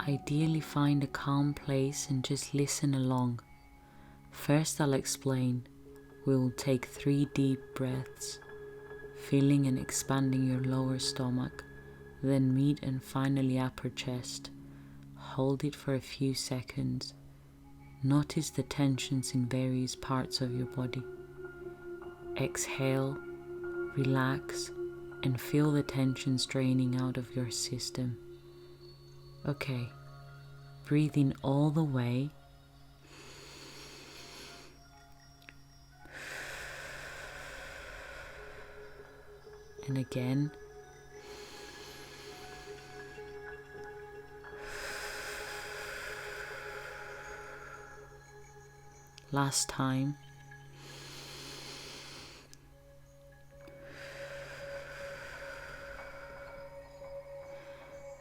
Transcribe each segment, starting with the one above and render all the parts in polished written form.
Ideally find a calm place and just listen along. First I'll explain. We will take 3 deep breaths, filling and expanding your lower stomach, then mid and finally upper chest. Hold it for a few seconds. Notice the tensions in various parts of your body. Exhale, relax, and feel the tensions draining out of your system. Okay, breathe in all the way. And again. Last time.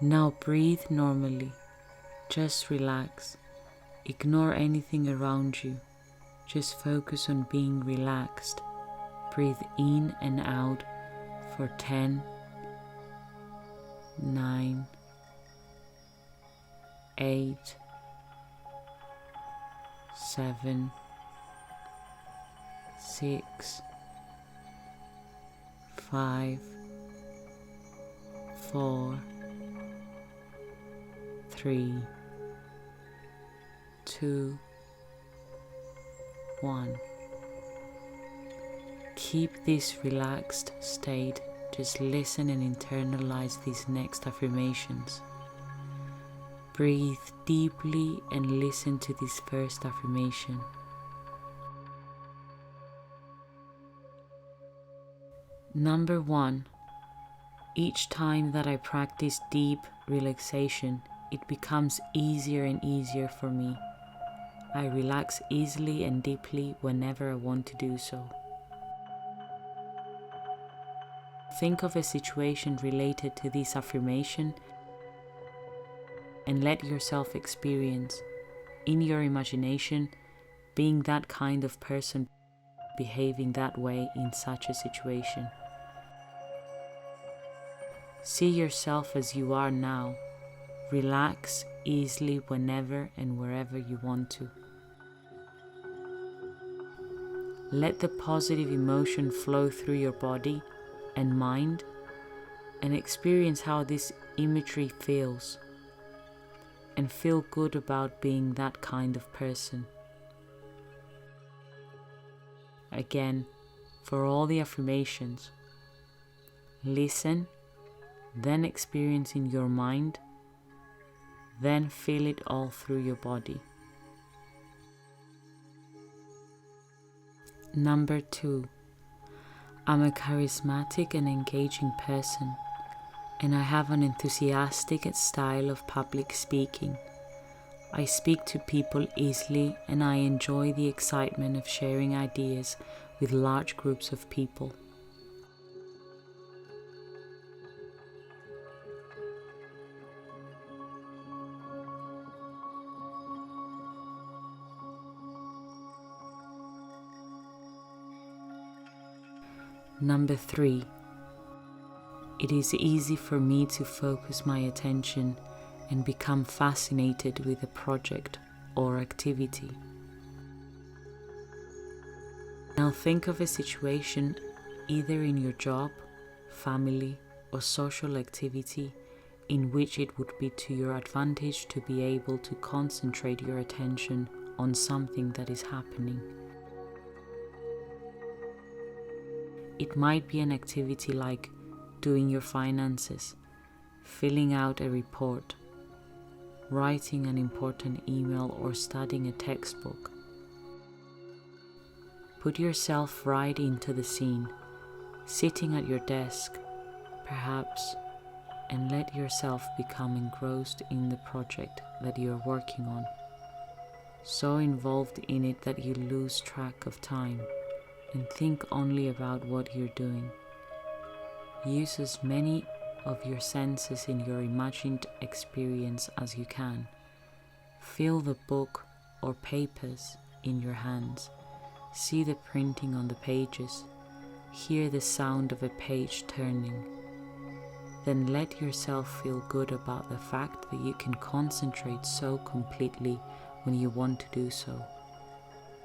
Now breathe normally. Just relax. Ignore anything around you. Just focus on being relaxed. Breathe in and out for 10, 9, 8, 7, 6, 5, 4, 3, 2, 1. Keep this relaxed state. Just listen and internalize these next affirmations. Breathe deeply and listen to this first affirmation. Number 1. Each time that I practice deep relaxation, it becomes easier and easier for me. I relax easily and deeply whenever I want to do so. Think of a situation related to this affirmation and let yourself experience, in your imagination, being that kind of person, behaving that way in such a situation. See yourself as you are now. Relax easily whenever and wherever you want to. Let the positive emotion flow through your body and mind, and experience how this imagery feels, and feel good about being that kind of person. Again, for all the affirmations, listen, then experience in your mind, then feel it all through your body. Number 2. I'm a charismatic and engaging person, and I have an enthusiastic style of public speaking. I speak to people easily, and I enjoy the excitement of sharing ideas with large groups of people. Number 3. It is easy for me to focus my attention and become fascinated with a project or activity. Now think of a situation either in your job, family, or social activity in which it would be to your advantage to be able to concentrate your attention on something that is happening. It might be an activity like doing your finances, filling out a report, writing an important email, or studying a textbook. Put yourself right into the scene, sitting at your desk, perhaps, and let yourself become engrossed in the project that you are working on, so involved in it that you lose track of time and think only about what you're doing. Use as many of your senses in your imagined experience as you can. Feel the book or papers in your hands. See the printing on the pages. Hear the sound of a page turning. then let yourself feel good about the fact that you can concentrate so completely when you want to do so.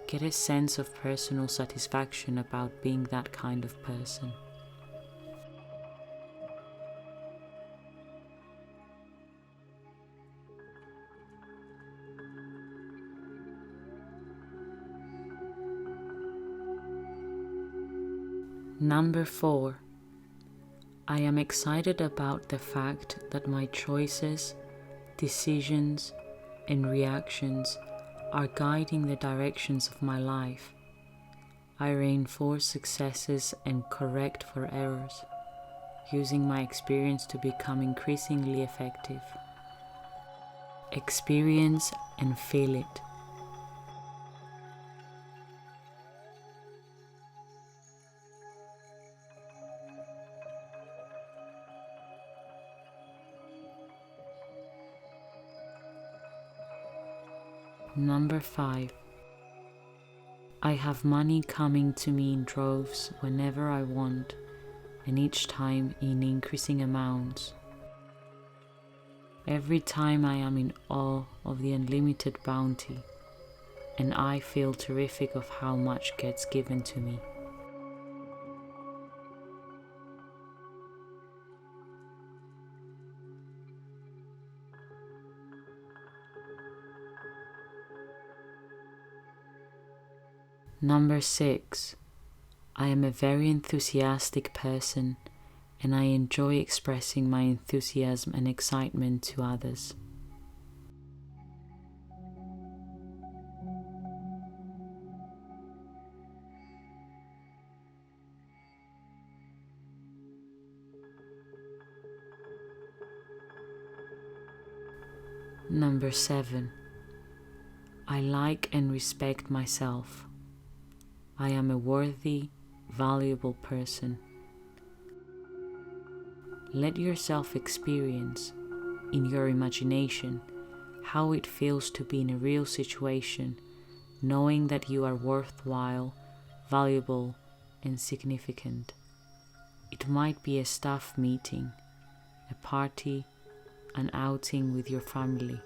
Get a sense of personal satisfaction about being that kind of person. Number 4. I am excited about the fact that my choices, decisions, and reactions are guiding the directions of my life. I reinforce successes and correct for errors, using my experience to become increasingly effective. Experience and feel it. Number 5. I have money coming to me in droves whenever I want, and each time in increasing amounts. Every time I am in awe of the unlimited bounty, and I feel terrific of how much gets given to me. Number 6. I am a very enthusiastic person, and I enjoy expressing my enthusiasm and excitement to others. Number 7. I like and respect myself. I am a worthy, valuable person. Let yourself experience, in your imagination, how it feels to be in a real situation, knowing that you are worthwhile, valuable, and significant. It might be a staff meeting, a party, an outing with your family,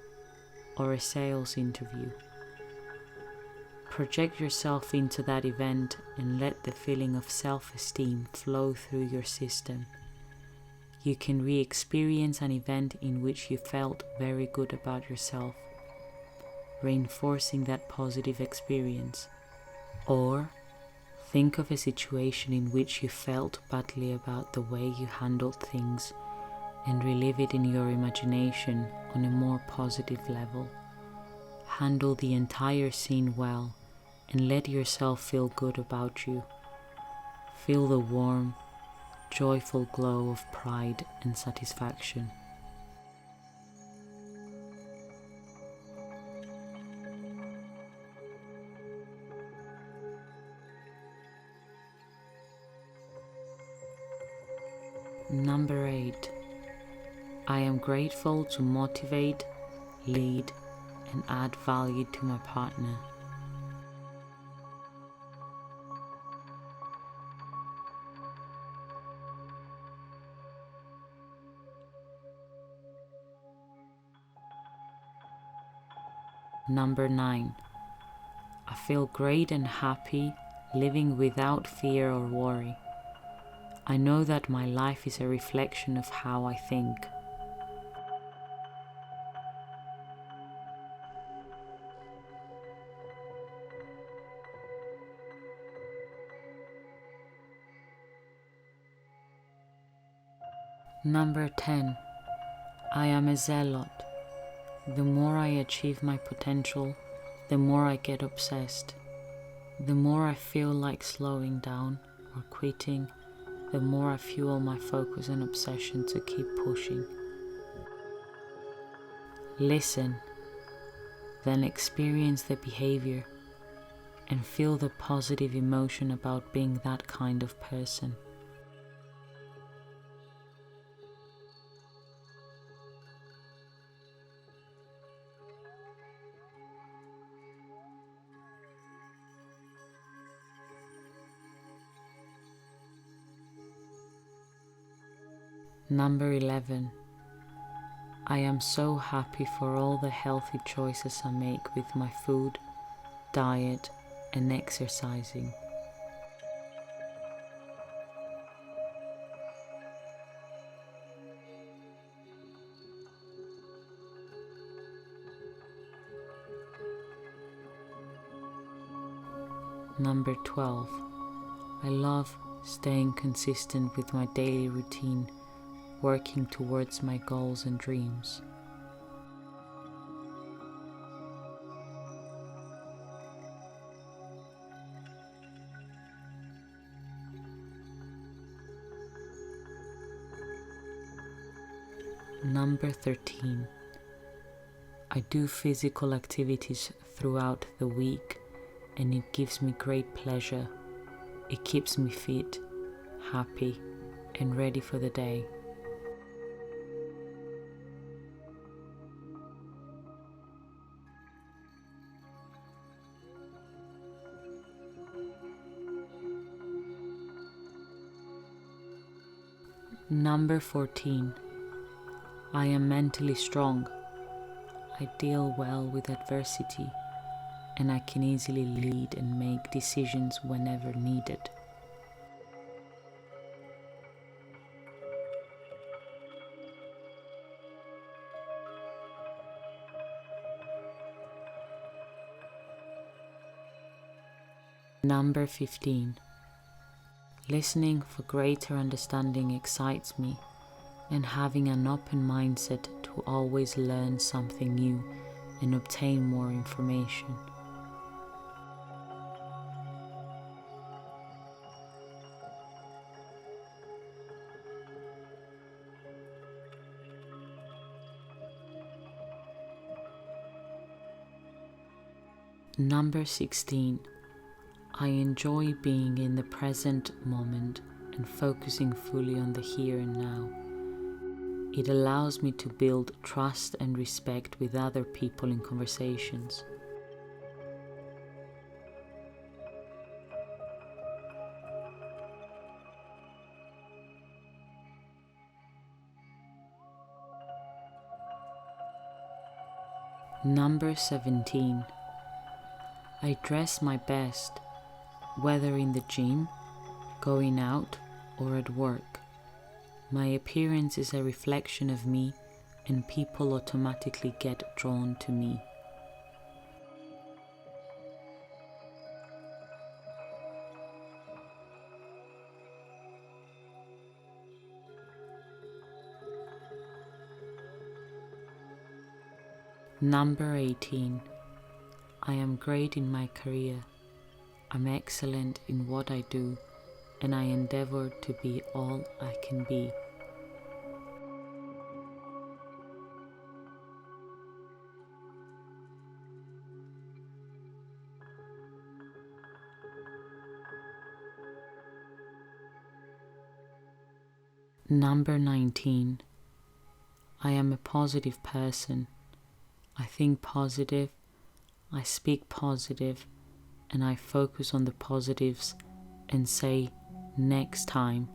or a sales interview. Project yourself into that event and let the feeling of self-esteem flow through your system. You can re-experience an event in which you felt very good about yourself, reinforcing that positive experience. Or think of a situation in which you felt badly about the way you handled things and relive it in your imagination on a more positive level. Handle the entire scene well and let yourself feel good about you. Feel the warm, joyful glow of pride and satisfaction. Number 8. I am grateful to motivate, lead, and add value to my partner. Number 9. I feel great and happy living without fear or worry. I know that my life is a reflection of how I think. Number 10. I am a zealot. The more I achieve my potential, the more I get obsessed. The more I feel like slowing down or quitting, the more I fuel my focus and obsession to keep pushing. Listen, then experience the behavior and feel the positive emotion about being that kind of person. Number 11. I am so happy for all the healthy choices I make with my food, diet, and exercising. Number 12. I love staying consistent with my daily routine, working towards my goals and dreams. Number 13. I do physical activities throughout the week, and it gives me great pleasure. It keeps me fit, happy, and ready for the day. Number 14. I am mentally strong. I deal well with adversity, and I can easily lead and make decisions whenever needed. Number 15. Listening for greater understanding excites me, and having an open mindset to always learn something new and obtain more information. Number 16. I enjoy being in the present moment and focusing fully on the here and now. It allows me to build trust and respect with other people in conversations. Number 17. I dress my best, whether in the gym, going out, or at work. My appearance is a reflection of me, and people automatically get drawn to me. Number 18. I am great in my career. I'm excellent in what I do, and I endeavor to be all I can be. Number 19. I am a positive person. I think positive, I speak positive, and I focus on the positives and say, next time.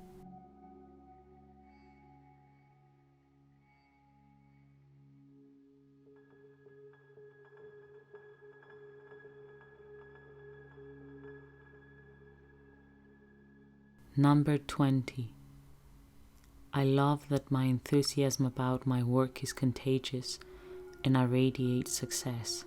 Number 20. I love that my enthusiasm about my work is contagious, and I radiate success.